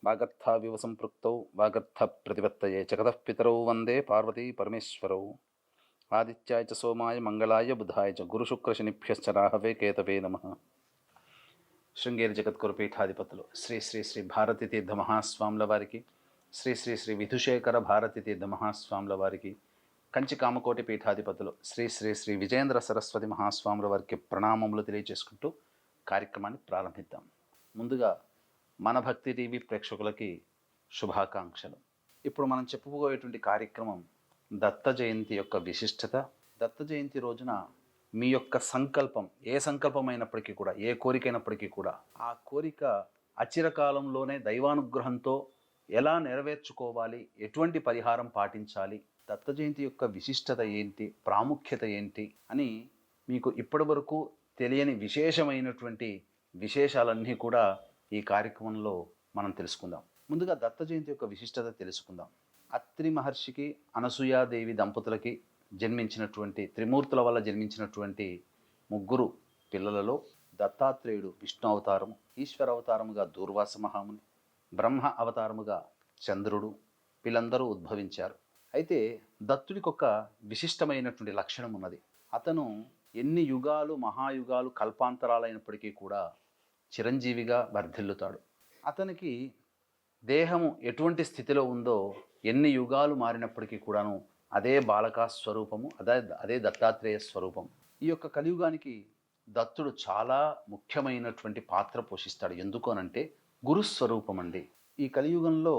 వాగర్థావివ సంపృక్తౌ వాగర్థ ప్రతిపత్తయే జగతః పితరౌ వందే పార్వతీ పరమేశ్వరౌ. ఆదిత్యాయ చ సోమాయ మంగళాయ బుధాయ చ గురుశుక్రశనిభ్యశ్చ రాహవే కేతవే నమః. శృంగేరి జగద్గురు పీఠాధిపతులు శ్రీ శ్రీ శ్రీ భారతీ తీర్థ మహాస్వాముల వారికి, శ్రీ శ్రీ శ్రీ విధుశేఖర భారతీ తీర్థ మహాస్వాముల వారికి, కంచి కామకోటి పీఠాధిపతులు శ్రీ శ్రీ శ్రీ విజయేంద్ర సరస్వతి మహాస్వాముల వారికి ప్రణామములు తెలియజేసుకుంటూ కార్యక్రమాన్ని ప్రారంభిద్దాం. ముందుగా మన భక్తి టీవీ ప్రేక్షకులకి శుభాకాంక్షలు. ఇప్పుడు మనం చెప్పుకోయేటువంటి కార్యక్రమం దత్త జయంతి యొక్క విశిష్టత. దత్త జయంతి రోజున మీ యొక్క సంకల్పం, ఏ సంకల్పమైనప్పటికీ కూడా, ఏ కోరికైనప్పటికీ కూడా, ఆ కోరిక అచిరకాలంలోనే దైవానుగ్రహంతో ఎలా నెరవేర్చుకోవాలి, ఎటువంటి పరిహారం పాటించాలి, దత్త జయంతి యొక్క విశిష్టత ఏంటి, ప్రాముఖ్యత ఏంటి అని మీకు ఇప్పటి వరకు తెలియని విశేషమైనటువంటి విశేషాలన్నీ కూడా ఈ కార్యక్రమంలో మనం తెలుసుకుందాం. ముందుగా దత్త జయంతి యొక్క విశిష్టత తెలుసుకుందాం. అత్రి మహర్షికి అనసూయాదేవి దంపతులకి జన్మించినటువంటి, త్రిమూర్తుల వల్ల జన్మించినటువంటి ముగ్గురు పిల్లలలో దత్తాత్రేయుడు విష్ణు అవతారము, ఈశ్వర అవతారముగా దూర్వాస మహాముని, బ్రహ్మ అవతారముగా చంద్రుడు, వీళ్ళందరూ ఉద్భవించారు. అయితే దత్తుడికి ఒక విశిష్టమైనటువంటి లక్షణం ఉన్నది. అతను ఎన్ని యుగాలు, మహాయుగాలు, కల్పాంతరాలైనప్పటికీ కూడా చిరంజీవిగా వర్ధిల్లుతాడు. అతనికి దేహము ఎటువంటి స్థితిలో ఉందో, ఎన్ని యుగాలు మారినప్పటికీ కూడాను అదే బాలకా స్వరూపము, అదే దత్తాత్రేయ స్వరూపం. ఈ యొక్క కలియుగానికి దత్తుడు చాలా ముఖ్యమైనటువంటి పాత్ర పోషిస్తాడు. ఎందుకు అనంటే గురుస్వరూపం అండి. ఈ కలియుగంలో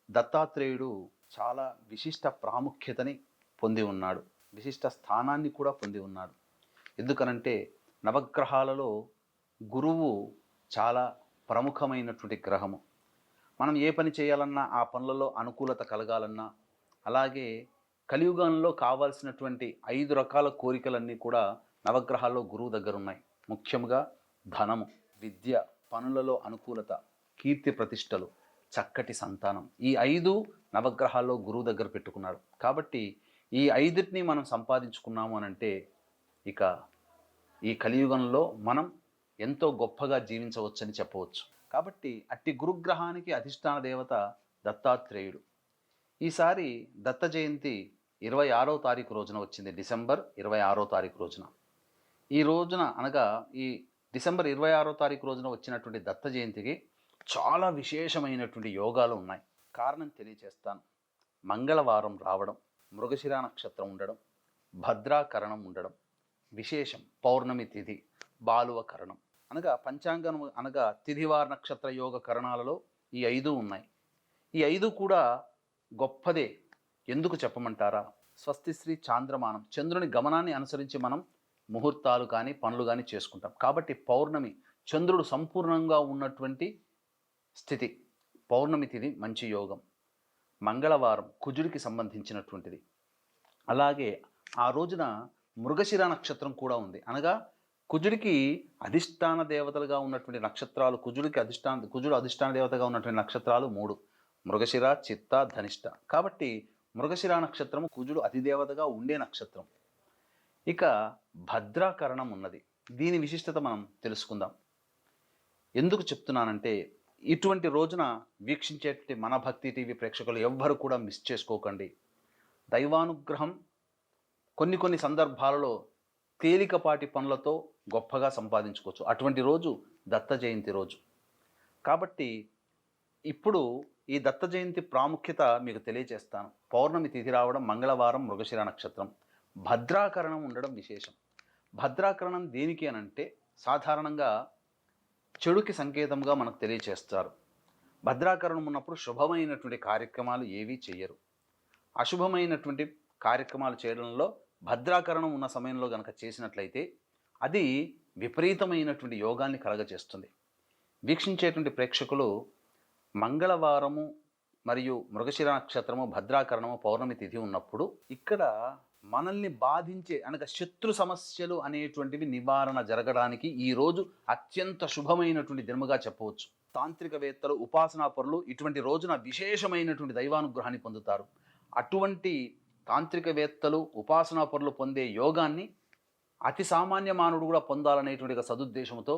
దత్తాత్రేయుడు చాలా విశిష్ట ప్రాముఖ్యతని పొంది ఉన్నాడు, విశిష్ట స్థానాన్ని కూడా పొంది ఉన్నాడు. ఎందుకనంటే నవగ్రహాలలో గురువు చాలా ప్రముఖమైనటువంటి గ్రహము. మనం ఏ పని చేయాలన్నా ఆ పనులలో అనుకూలత కలగాలన్నా, అలాగే కలియుగంలో కావాల్సినటువంటి 5 రకాల కోరికలన్నీ కూడా నవగ్రహాల్లో గురువు దగ్గర ఉన్నాయి. ముఖ్యంగా ధనము, విద్య, పనులలో అనుకూలత, కీర్తి ప్రతిష్టలు, చక్కటి సంతానం, ఈ 5 నవగ్రహాల్లో గురువు దగ్గర పెట్టుకున్నాడు. కాబట్టి ఈ 5టిని మనం సంపాదించుకున్నాము అనంటే ఇక ఈ కలియుగంలో మనం ఎంతో గొప్పగా జీవించవచ్చని చెప్పవచ్చు. కాబట్టి అట్టి గురుగ్రహానికి అధిష్టాన దేవత దత్తాత్రేయుడు. ఈసారి దత్త జయంతి 26వ తారీఖు రోజున వచ్చింది, డిసెంబర్ 26వ తారీఖు రోజున. ఈ రోజున అనగా ఈ డిసెంబర్ 26వ తారీఖు రోజున వచ్చినటువంటి దత్త జయంతికి చాలా విశేషమైనటువంటి యోగాలు ఉన్నాయి. కారణం తెలియచేస్తాను. మంగళవారం రావడం, మృగశిర నక్షత్రం ఉండడం, భద్రాకరణం ఉండడం విశేషం. పౌర్ణమి తిథి, బాలువ కరణం అనగా పంచాంగం అనగా తిథివార నక్షత్ర యోగ కరణాలలో ఈ 5 ఉన్నాయి. ఈ 5 కూడా గొప్పదే. ఎందుకు చెప్పమంటారా? స్వస్తిశ్రీ చాంద్రమానం, చంద్రుని గమనాన్ని అనుసరించి మనం ముహూర్తాలు కానీ పనులు కానీ చేసుకుంటాం. కాబట్టి పౌర్ణమి, చంద్రుడు సంపూర్ణంగా ఉన్నటువంటి స్థితి, పౌర్ణమి తిథి మంచి యోగం. మంగళవారం కుజుడికి సంబంధించినటువంటిది. అలాగే ఆ రోజున మృగశిర నక్షత్రం కూడా ఉంది. అనగా కుజుడికి అధిష్టాన దేవతలుగా ఉన్నటువంటి నక్షత్రాలు, కుజుడు అధిష్టాన దేవతగా ఉన్నటువంటి నక్షత్రాలు 3: మృగశిర, చిత్త, ధనిష్ట. కాబట్టి మృగశిర నక్షత్రము కుజుడు అధిదేవతగా ఉండే నక్షత్రం. ఇక భద్రాకరణం ఉన్నది. దీని విశిష్టత మనం తెలుసుకుందాం. ఎందుకు చెప్తున్నానంటే ఇటువంటి రోజున వీక్షించేటువంటి మన భక్తి టీవీ ప్రేక్షకులు ఎవ్వరు కూడా మిస్ చేసుకోకండి. దైవానుగ్రహం కొన్ని సందర్భాలలో తేలికపాటి పనులతో గొప్పగా సంపాదించుకోవచ్చు. అటువంటి రోజు దత్త జయంతి రోజు. కాబట్టి ఇప్పుడు ఈ దత్త జయంతి ప్రాముఖ్యత మీకు తెలియజేస్తాను. పౌర్ణమి తిథి రావడం, మంగళవారం, మృగశిర నక్షత్రం, భద్రాకరణం ఉండడం విశేషం. భద్రాకరణం దేనికి అనంటే సాధారణంగా చెడుకి సంకేతంగా మనకు తెలియచేస్తారు. భద్రాకరణం ఉన్నప్పుడు శుభమైనటువంటి కార్యక్రమాలు ఏవీ చెయ్యరు. అశుభమైనటువంటి కార్యక్రమాలు చేయడంలో భద్రాకరణం ఉన్న సమయంలో కనుక చేసినట్లయితే అది విపరీతమైనటువంటి యోగాన్ని కలగజేస్తుంది. వీక్షించేటువంటి ప్రేక్షకులు మంగళవారము మరియు మృగశిర నక్షత్రము, భద్రాకరణము, పౌర్ణమి తిథి ఉన్నప్పుడు ఇక్కడ మనల్ని బాధించే అనగా శత్రు సమస్యలు అనేటువంటివి నివారణ జరగడానికి ఈరోజు అత్యంత శుభమైనటువంటి దినముగా చెప్పవచ్చు. తాంత్రికవేత్తలు, ఉపాసనా పరులు ఇటువంటి రోజున విశేషమైనటువంటి దైవానుగ్రహాన్ని పొందుతారు. అటువంటి తాంత్రికవేత్తలు, ఉపాసనా పరులు పొందే యోగాన్ని అతి సామాన్య మానవుడు కూడా పొందాలనేటువంటి సదుద్దేశంతో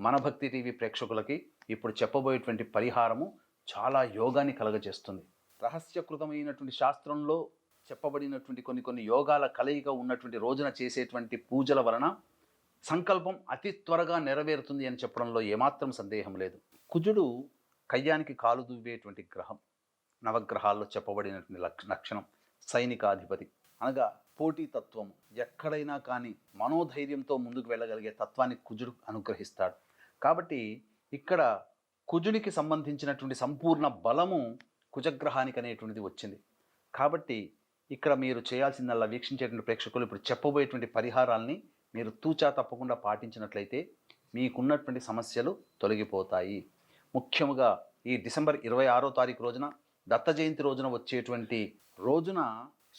మన భక్తి టీవీ ప్రేక్షకులకి ఇప్పుడు చెప్పబోయేటువంటి పరిహారము చాలా యోగాన్ని కలగజేస్తుంది. రహస్యకృతమైనటువంటి శాస్త్రంలో చెప్పబడినటువంటి కొన్ని యోగాల కలయిక ఉన్నటువంటి రోజున చేసేటువంటి పూజల వలన సంకల్పం అతి త్వరగా నెరవేరుతుంది అని చెప్పడంలో ఏమాత్రం సందేహం లేదు. కుజుడు కయ్యానికి కాలు దువ్వేటువంటి గ్రహం. నవగ్రహాల్లో చెప్పబడినటువంటి లక్షణం సైనికాధిపతి, అనగా పోటీతత్వం. ఎక్కడైనా కానీ మనోధైర్యంతో ముందుకు వెళ్ళగలిగే తత్వాన్ని కుజుడు అనుగ్రహిస్తాడు. కాబట్టి ఇక్కడ కుజునికి సంబంధించినటువంటి సంపూర్ణ బలము కుజగ్రహానికి అనేటువంటిది వచ్చింది. కాబట్టి ఇక్కడ మీరు చేయాల్సిందల్లా, వీక్షించేటువంటి ప్రేక్షకులు ఇప్పుడు చెప్పబోయేటువంటి పరిహారాల్ని మీరు తూచా తప్పకుండా పాటించినట్లయితే మీకున్నటువంటి సమస్యలు తొలగిపోతాయి. ముఖ్యముగా ఈ డిసెంబర్ 26వ తారీఖు రోజున, దత్త జయంతి రోజున వచ్చేటువంటి రోజున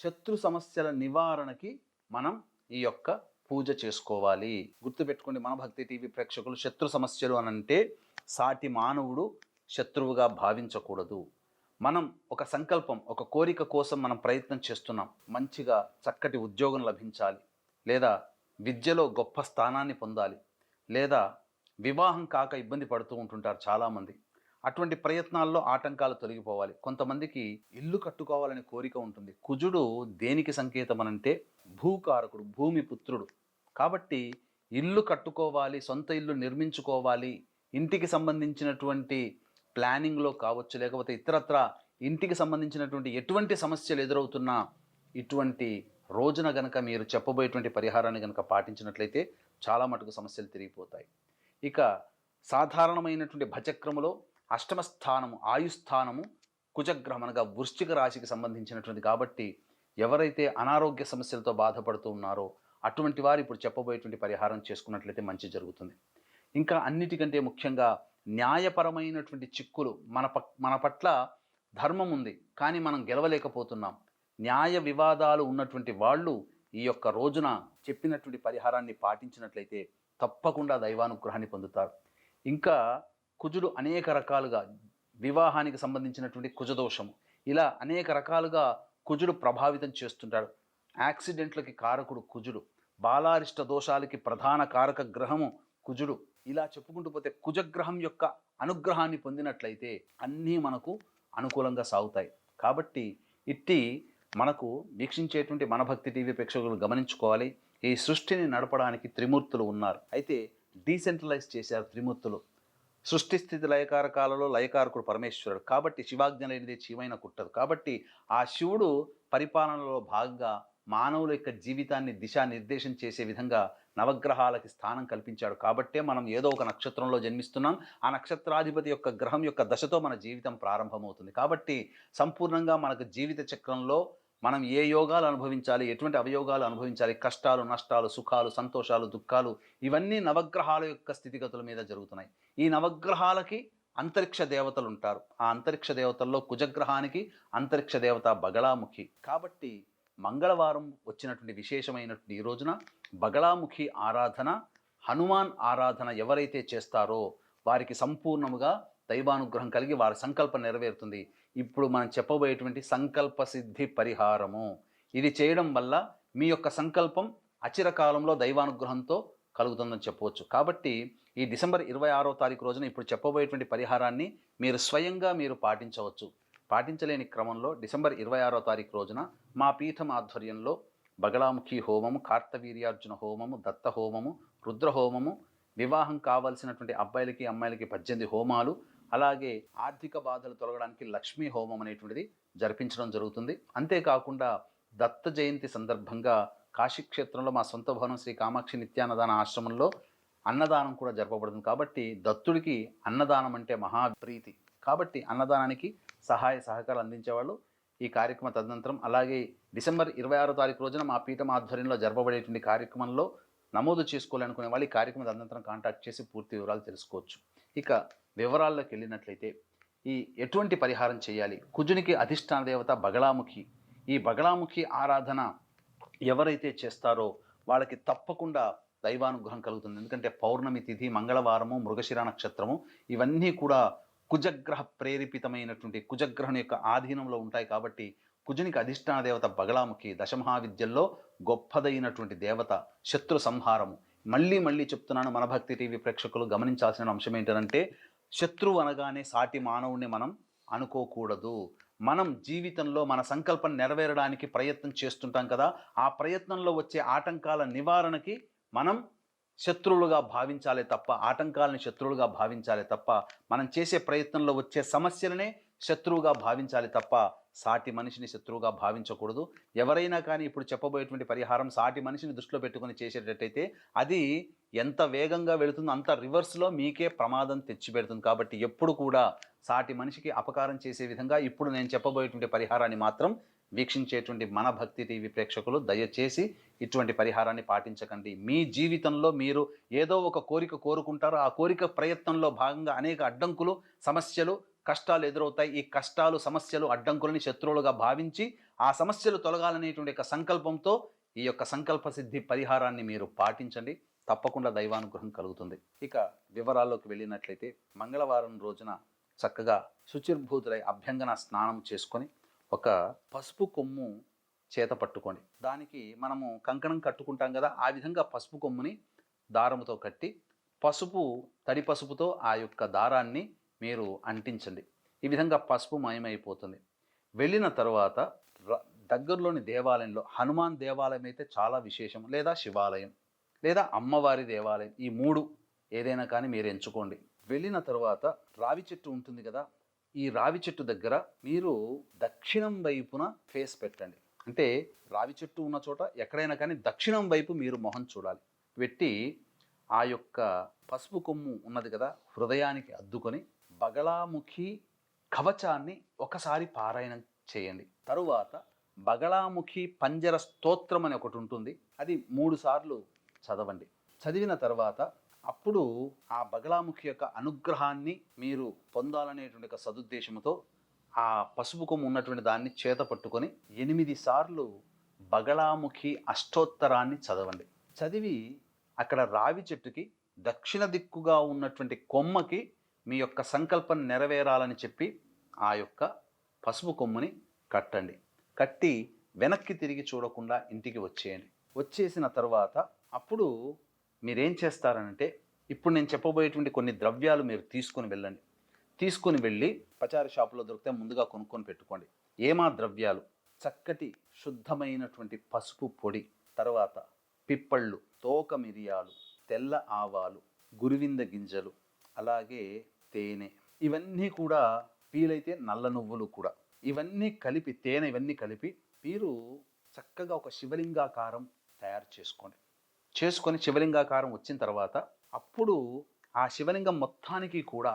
శత్రు సమస్యల నివారణకి మనం ఈ యొక్క పూజ చేసుకోవాలి. గుర్తుపెట్టుకోండి మన భక్తి టీవీ ప్రేక్షకులు, శత్రు సమస్యలు అనంటే సాటి మానవుడు శత్రువుగా భావించకూడదు. మనం ఒక సంకల్పం, ఒక కోరిక కోసం మనం ప్రయత్నం చేస్తున్నాం. మంచిగా చక్కటి ఉద్యోగం లభించాలి, లేదా విద్యలో గొప్ప స్థానాన్ని పొందాలి, లేదా వివాహం కాక ఇబ్బంది పడుతూ ఉంటుంటారు చాలామంది. అటువంటి ప్రయత్నాల్లో ఆటంకాలు తొలగిపోవాలి. కొంతమందికి ఇల్లు కట్టుకోవాలనే కోరిక ఉంటుంది. కుజుడు దేనికి సంకేతం అనంటే భూకారకుడు, భూమి పుత్రుడు. కాబట్టి ఇల్లు కట్టుకోవాలి, సొంత ఇల్లు నిర్మించుకోవాలి, ఇంటికి సంబంధించినటువంటి ప్లానింగ్లో కావచ్చు, లేకపోతే ఇతరత్ర ఇంటికి సంబంధించినటువంటి ఎటువంటి సమస్యలు ఎదురవుతున్నా ఇటువంటి రోజున గనక మీరు చెప్పబోయేటువంటి పరిహారాన్ని గనక పాటించినట్లయితే చాలా మటుకు సమస్యలు తిరిగిపోతాయి. ఇక సాధారణమైనటువంటి భచక్రములో అష్టమ స్థానము, ఆయుస్థానము కుజగ్రహం, అనగా వృశ్చిక రాశికి సంబంధించినటువంటి. కాబట్టి ఎవరైతే అనారోగ్య సమస్యలతో బాధపడుతూ ఉన్నారో అటువంటి వారు ఇప్పుడు చెప్పబోయేటువంటి పరిహారం చేసుకున్నట్లయితే మంచి జరుగుతుంది. ఇంకా అన్నిటికంటే ముఖ్యంగా న్యాయపరమైనటువంటి చిక్కులు, మన పట్ల ధర్మం ఉంది కానీ మనం గెలవలేకపోతున్నాం. న్యాయ వివాదాలు ఉన్నటువంటి వాళ్ళు ఈ యొక్క రోజున చెప్పినటువంటి పరిహారాన్ని పాటించినట్లయితే తప్పకుండా దైవానుగ్రహాన్ని పొందుతారు. ఇంకా కుజుడు అనేక రకాలుగా, వివాహానికి సంబంధించినటువంటి కుజదోషము, ఇలా అనేక రకాలుగా కుజుడు ప్రభావితం చేస్తుంటాడు. యాక్సిడెంట్లకి కారకుడు కుజుడు, బాలారిష్ట దోషాలకి ప్రధాన కారక గ్రహము కుజుడు. ఇలా చెప్పుకుంటూ పోతే కుజగ్రహం యొక్క అనుగ్రహాన్ని పొందినట్లయితే అన్నీ మనకు అనుకూలంగా సాగుతాయి. కాబట్టి ఇట్టి మనకు వీక్షించేటువంటి మన భక్తి టీవీ ప్రేక్షకులు గమనించుకోవాలి, ఈ సృష్టిని నడపడానికి త్రిమూర్తులు ఉన్నారు. అయితే డీసెంట్రలైజ్ చేశారు త్రిమూర్తులు. సృష్టి స్థితి లయకారకాలలో లయకారకుడు పరమేశ్వరుడు. కాబట్టి శివాజ్ఞ లేనిదే చీమైన కుట్టదు. కాబట్టి ఆ శివుడు పరిపాలనలో భాగంగా మానవుల యొక్క జీవితాన్ని దిశానిర్దేశం చేసే విధంగా నవగ్రహాలకి స్థానం కల్పించాడు. కాబట్టే మనం ఏదో ఒక నక్షత్రంలో జన్మిస్తున్నాం. ఆ నక్షత్రాధిపతి యొక్క గ్రహం యొక్క దశతో మన జీవితం ప్రారంభమవుతుంది. కాబట్టి సంపూర్ణంగా మనకు జీవిత చక్రంలో మనం ఏ యోగాలు అనుభవించాలి, ఎటువంటి అవయోగాలు అనుభవించాలి, కష్టాలు, నష్టాలు, సుఖాలు, సంతోషాలు, దుఃఖాలు, ఇవన్నీ నవగ్రహాల యొక్క స్థితిగతుల మీద జరుగుతున్నాయి. ఈ నవగ్రహాలకి అంతరిక్ష దేవతలు ఉంటారు. ఆ అంతరిక్ష దేవతల్లో కుజగ్రహానికి అంతరిక్ష దేవత బగళాముఖి. కాబట్టి మంగళవారం వచ్చినటువంటి విశేషమైనటువంటి ఈ రోజున బగళాముఖి ఆరాధన, హనుమాన్ ఆరాధన ఎవరైతే చేస్తారో వారికి సంపూర్ణముగా దైవానుగ్రహం కలిగి వారి సంకల్పం నెరవేరుతుంది. ఇప్పుడు మనం చెప్పబోయేటువంటి సంకల్ప సిద్ధి పరిహారము, ఇది చేయడం వల్ల మీ యొక్క సంకల్పం అచిరకాలంలో దైవానుగ్రహంతో కలుగుతుందని చెప్పవచ్చు. కాబట్టి ఈ డిసెంబర్ 26వ తారీఖు రోజున ఇప్పుడు చెప్పబోయేటువంటి పరిహారాన్ని మీరు స్వయంగా మీరు పాటించవచ్చు. పాటించలేని క్రమంలో డిసెంబర్ 26వ తారీఖు రోజున మా పీఠం ఆధ్వర్యంలో బగళాముఖి హోమము, కార్తవీర్యార్జున హోమము, దత్త హోమము, రుద్ర హోమము, వివాహం కావాల్సినటువంటి అబ్బాయిలకి అమ్మాయిలకి 18 హోమాలు, అలాగే ఆర్థిక బాధలు తొలగడానికి లక్ష్మీ హోమం అనేటువంటిది జరిపించడం జరుగుతుంది. అంతేకాకుండా దత్త జయంతి సందర్భంగా కాశీక్షేత్రంలో మా సొంత భవనం శ్రీ కామాక్షి నిత్యాన్నదాన ఆశ్రమంలో అన్నదానం కూడా జరపబడుతుంది. కాబట్టి దత్తుడికి అన్నదానం అంటే మహాప్రీతి. కాబట్టి అన్నదానానికి సహాయ సహకారాలు అందించేవాళ్ళు ఈ కార్యక్రమ తదనంతరం, అలాగే డిసెంబర్ 26వ తారీఖు రోజున మా పీఠం ఆధ్వర్యంలో జరపబడేటువంటి కార్యక్రమంలో నమోదు చేసుకోవాలనుకునే వాళ్ళు ఈ కార్యక్రమ తదనంతరం కాంటాక్ట్ చేసి పూర్తి వివరాలు తెలుసుకోవచ్చు. ఇక వివరాల్లోకి వెళ్ళినట్లయితే ఈ ఎటువంటి పరిహారం చేయాలి? కుజునికి అధిష్టాన దేవత బగళాముఖి. ఈ బగళాముఖి ఆరాధన ఎవరైతే చేస్తారో వాళ్ళకి తప్పకుండా దైవానుగ్రహం కలుగుతుంది. ఎందుకంటే పౌర్ణమి తిథి, మంగళవారము, మృగశిర నక్షత్రము ఇవన్నీ కూడా కుజగ్రహ ప్రేరేపితమైనటువంటి కుజగ్రహం యొక్క ఆధీనంలో ఉంటాయి. కాబట్టి కుజునికి అధిష్టాన దేవత బగళాముఖి, దశమహావిద్యల్లో గొప్పదైనటువంటి దేవత, శత్రు సంహారము. మళ్ళీ చెప్తున్నాను, మన భక్తి టీవీ ప్రేక్షకులు గమనించాల్సిన అంశం ఏంటంటే శత్రువు అనగానే సాటి మానవుడిని మనం అనుకోకూడదు. మనం జీవితంలో మన సంకల్పం నెరవేరడానికి ప్రయత్నం చేస్తుంటాం కదా, ఆ ప్రయత్నంలో వచ్చే ఆటంకాల నివారణకి మనం శత్రువులుగా భావించాలే తప్ప, ఆటంకాలని శత్రువులుగా భావించాలే తప్ప, మనం చేసే ప్రయత్నంలో వచ్చే సమస్యలనే శత్రువుగా భావించాలి తప్ప, సాటి మనిషిని శత్రువుగా భావించకూడదు. ఎవరైనా కానీ ఇప్పుడు చెప్పబోయేటువంటి పరిహారం సాటి మనిషిని దృష్టిలో పెట్టుకొని చేసేటట్టయితే అది ఎంత వేగంగా వెళుతుందో అంత రివర్స్‌లో మీకే ప్రమాదం తెచ్చిపెడుతుంది. కాబట్టి ఎప్పుడు కూడా సాటి మనిషికి అపకారం చేసే విధంగా ఇప్పుడు నేను చెప్పబోయేటువంటి పరిహారాన్ని మాత్రం వీక్షించేటువంటి మన భక్తి టీవీ ప్రేక్షకులు దయచేసి ఇటువంటి పరిహారాన్ని పాటించకండి. మీ జీవితంలో మీరు ఏదో ఒక కోరిక కోరుకుంటారు. ఆ కోరిక ప్రయత్నంలో భాగంగా అనేక అడ్డంకులు, సమస్యలు, కష్టాలు ఎదురవుతాయి. ఈ కష్టాలు, సమస్యలు, అడ్డంకులని శత్రువులుగా భావించి ఆ సమస్యలు తొలగాలనేటువంటి యొక్క సంకల్పంతో ఈ యొక్క సంకల్ప సిద్ధి పరిహారాన్ని మీరు పాటించండి. తప్పకుండా దైవానుగ్రహం కలుగుతుంది. ఇక వివరాల్లోకి వెళ్ళినట్లయితే మంగళవారం రోజున చక్కగా శుచిర్భూతులై అభ్యంగన స్నానం చేసుకొని ఒక పసుపు కొమ్ము చేత పట్టుకోండి. దానికి మనము కంకణం కట్టుకుంటాం కదా, ఆ విధంగా పసుపు కొమ్ముని దారముతో కట్టి తడి పసుపుతో ఆ యొక్క దారాన్ని మీరు అంటించండి. ఈ విధంగా పసుపు మయమైపోతుంది. వెళ్ళిన తర్వాత దగ్గరలోని దేవాలయంలో హనుమాన్ దేవాలయం అయితే చాలా విశేషం, లేదా శివాలయం, లేదా అమ్మవారి దేవాలయం, ఈ 3 ఏదైనా కానీ మీరు ఎంచుకోండి. వెళ్ళిన తర్వాత రావి చెట్టు ఉంటుంది కదా, ఈ రావి చెట్టు దగ్గర మీరు దక్షిణం వైపున ఫేస్ పెట్టండి. అంటే రావి చెట్టు ఉన్న చోట ఎక్కడైనా కానీ దక్షిణం వైపు మీరు మొహం చూడాలి. పెట్టి ఆ యొక్క పసుపు కొమ్ము ఉన్నది కదా, హృదయానికి అద్దుకొని బగళాముఖి కవచాన్ని ఒకసారి పారాయణం చేయండి. తరువాత బగళాముఖి పంజర స్తోత్రం అని ఒకటి ఉంటుంది, అది 3 సార్లు చదవండి. చదివిన తర్వాత అప్పుడు ఆ బగళాముఖి యొక్క అనుగ్రహాన్ని మీరు పొందాలనేటువంటి ఒక సదుద్దేశంతో ఆ పసుపు కొమ్ము ఉన్నటువంటి దాన్ని చేత పట్టుకొని 8 సార్లు బగళాముఖి అష్టోత్తరాన్ని చదవండి. చదివి అక్కడ రావి చెట్టుకి దక్షిణ దిక్కుగా ఉన్నటువంటి కొమ్మకి మీ యొక్క సంకల్పం నెరవేరాలని చెప్పి ఆ యొక్క పసుపు కొమ్ముని కట్టండి. కట్టి వెనక్కి తిరిగి చూడకుండా ఇంటికి వచ్చేయండి. వచ్చేసిన తర్వాత అప్పుడు మీరేం చేస్తారనంటే, ఇప్పుడు నేను చెప్పబోయేటువంటి కొన్ని ద్రవ్యాలు మీరు తీసుకొని వెళ్ళండి. తీసుకొని వెళ్ళి పచారీ షాపులో దొరికితే ముందుగా కొనుక్కొని పెట్టుకోండి. ఏమా ద్రవ్యాలు? చక్కటి శుద్ధమైనటువంటి పసుపు పొడి, తర్వాత పిప్పళ్ళు, తోక మిరియాలు, తెల్ల ఆవాలు, గురువింద గింజలు, అలాగే తేనె, ఇవన్నీ కూడా వీలైతే నల్ల నువ్వులు కూడా, ఇవన్నీ కలిపి తేనె ఇవన్నీ కలిపి మీరు చక్కగా ఒక శివలింగాకారం తయారు చేసుకొని శివలింగాకారం వచ్చిన తర్వాత అప్పుడు ఆ శివలింగం మొత్తానికి కూడా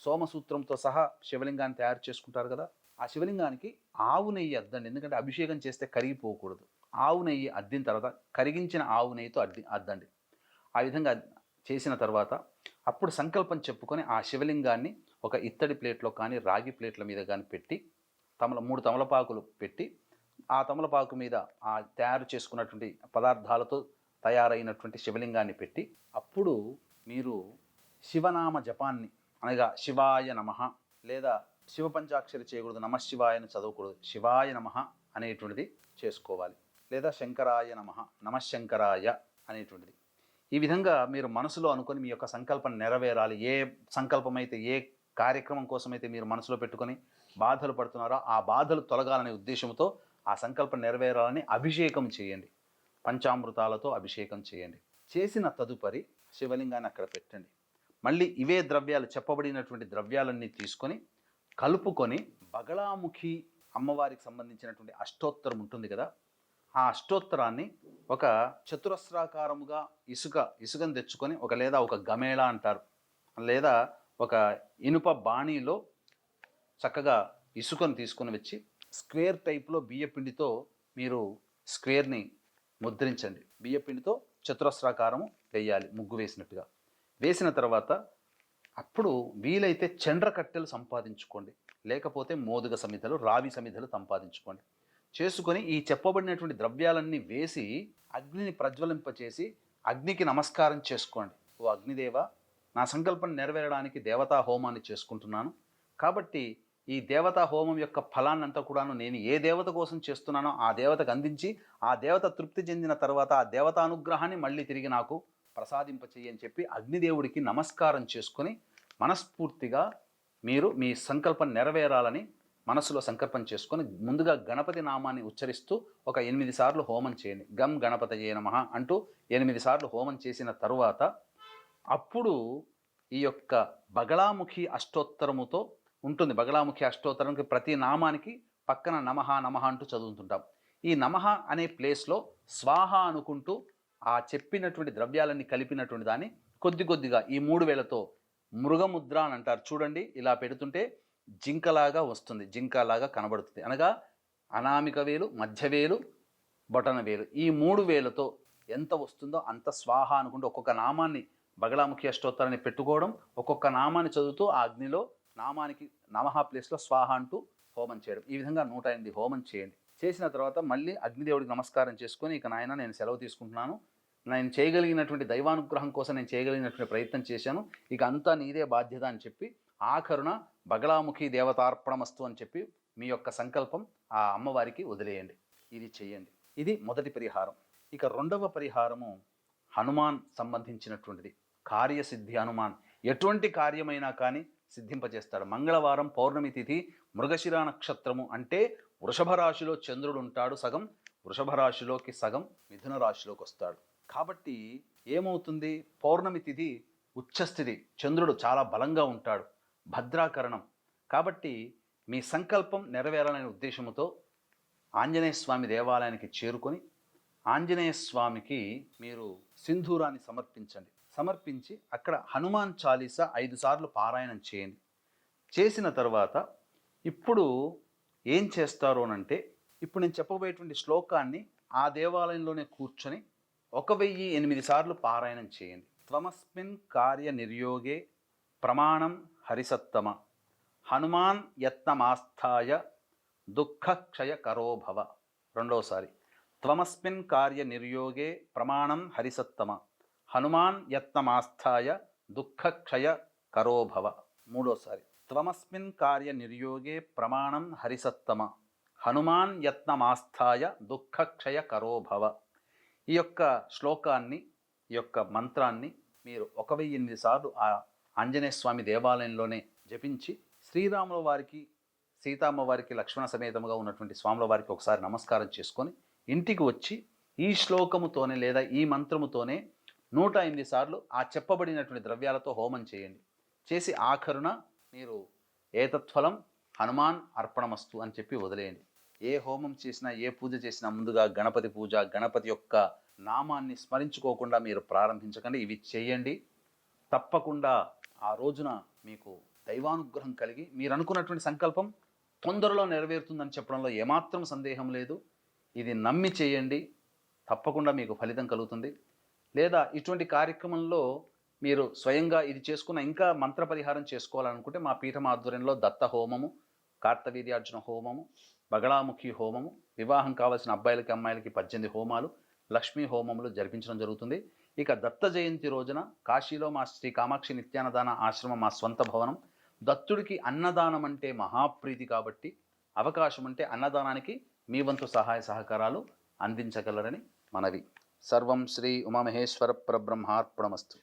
సోమసూత్రంతో సహా శివలింగాన్ని తయారు చేసుకుంటారు కదా, ఆ శివలింగానికి ఆవు నెయ్యి అద్దండి. ఎందుకంటే అభిషేకం చేస్తే కరిగిపోకూడదు. ఆవు నెయ్యి అద్దిన తర్వాత కరిగించిన ఆవు నెయ్యితో అద్దండి. ఆ విధంగా చేసిన తర్వాత అప్పుడు సంకల్పం చెప్పుకొని ఆ శివలింగాన్ని ఒక ఇత్తడి ప్లేట్లో కానీ రాగి ప్లేట్ల మీద కానీ పెట్టి 3 తమలపాకులు పెట్టి ఆ తమలపాకు మీద ఆ తయారు చేసుకున్నటువంటి పదార్థాలతో తయారైనటువంటి శివలింగాన్ని పెట్టి అప్పుడు మీరు శివనామ జపాన్ని, అనగా శివాయ నమః, లేదా శివ పంచాక్షరి చేయకూడదు, నమశివాయని చదవకూడదు, శివాయ నమః అనేటువంటిది చేసుకోవాలి. లేదా శంకరాయ నమః, నమశంకరాయ అనేటువంటిది. ఈ విధంగా మీరు మనసులో అనుకొని మీ యొక్క సంకల్పం నెరవేరాలి. ఏ సంకల్పం అయితే, ఏ కార్యక్రమం కోసమైతే మీరు మనసులో పెట్టుకొని బాధలు పడుతున్నారో ఆ బాధలు తొలగాలనే ఉద్దేశంతో ఆ సంకల్పం నెరవేరాలని అభిషేకం చేయండి. పంచామృతాలతో అభిషేకం చేయండి. చేసిన తదుపరి శివలింగాన్ని అక్కడ పెట్టండి. మళ్ళీ ఇవే ద్రవ్యాలు, చెప్పబడినటువంటి ద్రవ్యాలన్నీ తీసుకొని కలుపుకొని బగళాముఖి అమ్మవారికి సంబంధించినటువంటి అష్టోత్తరం ఉంటుంది కదా, ఆ అష్టోత్తరాన్ని ఒక చతురస్రాకారముగా ఇసుకను తెచ్చుకొని లేదా ఒక గమేళ అంటారు, లేదా ఒక ఇనుప బాణీలో చక్కగా ఇసుకను తీసుకొని వచ్చి స్క్వేర్ టైప్లో బియ్యపిండితో మీరు స్క్వేర్ని ముద్రించండి. బియ్యపిండితో చతురస్రాకారము వేయాలి, ముగ్గు వేసినట్టుగా. వేసిన తర్వాత అప్పుడు వీలైతే చండ్ర కట్టెలు సంపాదించుకోండి, లేకపోతే మోదుగ సమిధలు, రావి సమిధలు సంపాదించుకోండి. చేసుకొని ఈ చెప్పబడినటువంటి ద్రవ్యాలన్నీ వేసి అగ్నిని ప్రజ్వలింపచేసి అగ్నికి నమస్కారం చేసుకోండి. ఓ అగ్నిదేవ, నా సంకల్పం నెరవేరడానికి దేవతా హోమాన్ని చేసుకుంటున్నాను. కాబట్టి ఈ దేవతా హోమం యొక్క ఫలాన్నంతా కూడాను నేను ఏ దేవత కోసం చేస్తున్నానో ఆ దేవతకు అందించి ఆ దేవత తృప్తి చెందిన తర్వాత ఆ దేవతానుగ్రహాన్ని మళ్ళీ తిరిగి నాకు ప్రసాదింపచేయని చెప్పి అగ్నిదేవుడికి నమస్కారం చేసుకొని మనస్ఫూర్తిగా మీరు మీ సంకల్పం నెరవేరాలని మనసులో సంకల్పం చేసుకొని ముందుగా గణపతి నామాన్ని ఉచ్చరిస్తూ ఒక 8 సార్లు హోమం చేయండి. గం గణపతయే నమః అంటూ 8 సార్లు హోమం చేసిన తరువాత అప్పుడు ఈ యొక్క బగళాముఖి అష్టోత్తరముతో ఉంటుంది. బగళాముఖి అష్టోత్తరంకి ప్రతి నామానికి పక్కన నమః నమః అంటూ చదువుతుంటాం. ఈ నమః అనే ప్లేస్లో స్వాహ అనుకుంటూ ఆ చెప్పినటువంటి ద్రవ్యాలన్నీ కలిపినటువంటి దాన్ని కొద్ది కొద్దిగా ఈ 3 వేలతో మృగముద్ర అని అంటారు చూడండి. ఇలా పెడుతుంటే జింకలాగా వస్తుంది, జింకలాగా కనబడుతుంది. అనగా అనామిక వేలు, మధ్య వేలు, బొటన వేలు, ఈ 3 వేలతో ఎంత వస్తుందో అంత స్వాహ అనుకుంటూ ఒక్కొక్క నామాన్ని బగళాముఖి అష్టోత్తరాన్ని పెట్టుకోవడం, ఒక్కొక్క నామాన్ని చదువుతూ ఆ అగ్నిలో నామానికి నమః ప్లేస్లో స్వాహ అంటూ హోమం చేయడం. ఈ విధంగా 108 హోమం చేయండి. చేసిన తర్వాత మళ్ళీ అగ్నిదేవుడికి నమస్కారం చేసుకొని, ఇక నాయన నేను సెలవు తీసుకుంటున్నాను, నేను చేయగలిగినటువంటి దైవానుగ్రహం కోసం నేను చేయగలిగినటువంటి ప్రయత్నం చేశాను, ఇక అంతా నీదే బాధ్యత అని చెప్పి ఆఖరున బగళాముఖి దేవతార్పణమస్తు అని చెప్పి మీ యొక్క సంకల్పం ఆ అమ్మవారికి వదిలేయండి. ఇది చెయ్యండి. ఇది మొదటి పరిహారం. ఇక రెండవ పరిహారము హనుమాన్ సంబంధించినటువంటిది. కార్యసిద్ధి హనుమాన్ ఎటువంటి కార్యమైనా కానీ సిద్ధింపజేస్తాడు. మంగళవారం పౌర్ణమి తిథి, మృగశిర నక్షత్రము అంటే వృషభ రాశిలో చంద్రుడు ఉంటాడు సగం, వృషభ రాశిలోకి సగం మిథున రాశిలోకి వస్తాడు. కాబట్టి ఏమవుతుంది, పౌర్ణమి తిథి ఉచ్చస్థితి, చంద్రుడు చాలా బలంగా ఉంటాడు, భద్రాకరణం. కాబట్టి మీ సంకల్పం నెరవేరాలనే ఉద్దేశంతో ఆంజనేయ స్వామి దేవాలయానికి చేరుకొని ఆంజనేయ స్వామికి మీరు సింధూరాన్ని సమర్పించండి. సమర్పించి అక్కడ హనుమాన్ చాలీసా 5 సార్లు పారాయణం చేయండి. చేసిన తర్వాత ఇప్పుడు ఏం చేస్తారు అనంటే, ఇప్పుడు నేను చెప్పబోయేటువంటి శ్లోకాన్ని ఆ దేవాలయంలోనే కూర్చొని 1008 సార్లు పారాయణం చేయండి. త్వమస్మిన్ కార్య నిర్యోగే ప్రమాణం హరిసత్తమ హనుమాన్ యత్నమాస్థాయ దుఃఖక్షయ కరోభవ. రెండోసారి, త్వమస్మిన్ కార్య నిర్యోగే ప్రమాణం హరిసత్తమ హనుమాన్ యత్నమాస్థాయ దుఃఖక్షయ కరోభవ. మూడోసారి, త్వమస్మిన్ కార్య నిర్యోగే ప్రమాణం హరిసత్తమ హనుమాన్ యత్నమాస్థాయ దుఃఖక్షయ కరోభవ. ఈ యొక్క శ్లోకాన్ని, ఈ యొక్క మంత్రాన్ని మీరు 1008 సార్లు ఆ ఆంజనేయ స్వామి దేవాలయంలోనే జపించి శ్రీరాముల వారికి, సీతమ్మ వారికి, లక్ష్మణ సమేతముగా ఉన్నటువంటి స్వాముల వారికి ఒకసారి నమస్కారం చేసుకొని ఇంటికి వచ్చి ఈ శ్లోకముతోనే లేదా ఈ మంత్రముతోనే 108 సార్లు ఆ చెప్పబడినటువంటి ద్రవ్యాలతో హోమం చేయండి. చేసి ఆఖరున మీరు ఏతత్ఫలం హనుమాన్ అర్పణమస్తు అని చెప్పి వదిలేయండి. ఏ హోమం చేసినా, ఏ పూజ చేసినా ముందుగా గణపతి పూజ, గణపతి యొక్క నామాన్ని స్మరించుకోకుండా మీరు ప్రారంభించకండి. ఇవి చేయండి. తప్పకుండా ఆ రోజున మీకు దైవానుగ్రహం కలిగి మీరు అనుకున్నటువంటి సంకల్పం తొందరలో నెరవేరుతుందని చెప్పడంలో ఏమాత్రం సందేహం లేదు. ఇది నమ్మి చేయండి, తప్పకుండా మీకు ఫలితం కలుగుతుంది. లేదా ఇటువంటి కార్యక్రమంలో మీరు స్వయంగా ఇది చేసుకున్న ఇంకా మంత్ర పరిహారం చేసుకోవాలనుకుంటే మా పీఠం ఆధ్వర్యంలో దత్త హోమము, కార్తవీర్యార్జున హోమము, బగళాముఖి హోమము, వివాహం కావాల్సిన అబ్బాయిలకి అమ్మాయిలకి 18 హోమాలు, లక్ష్మీ హోమములు జరిపించడం జరుగుతుంది. ఇక దత్త జయంతి రోజున కాశీలో మా శ్రీ కామాక్షి నిత్యాన్నదాన ఆశ్రమం మా స్వంత భవనం. దత్తుడికి అన్నదానం అంటే మహాప్రీతి కాబట్టి అవకాశం అంటే అన్నదానానికి మీ వంతు సహాయ సహకారాలు అందించగలరని మనవి. సర్వం శ్రీ ఉమామహేశ్వర పరబ్రహ్మార్పణమస్తు.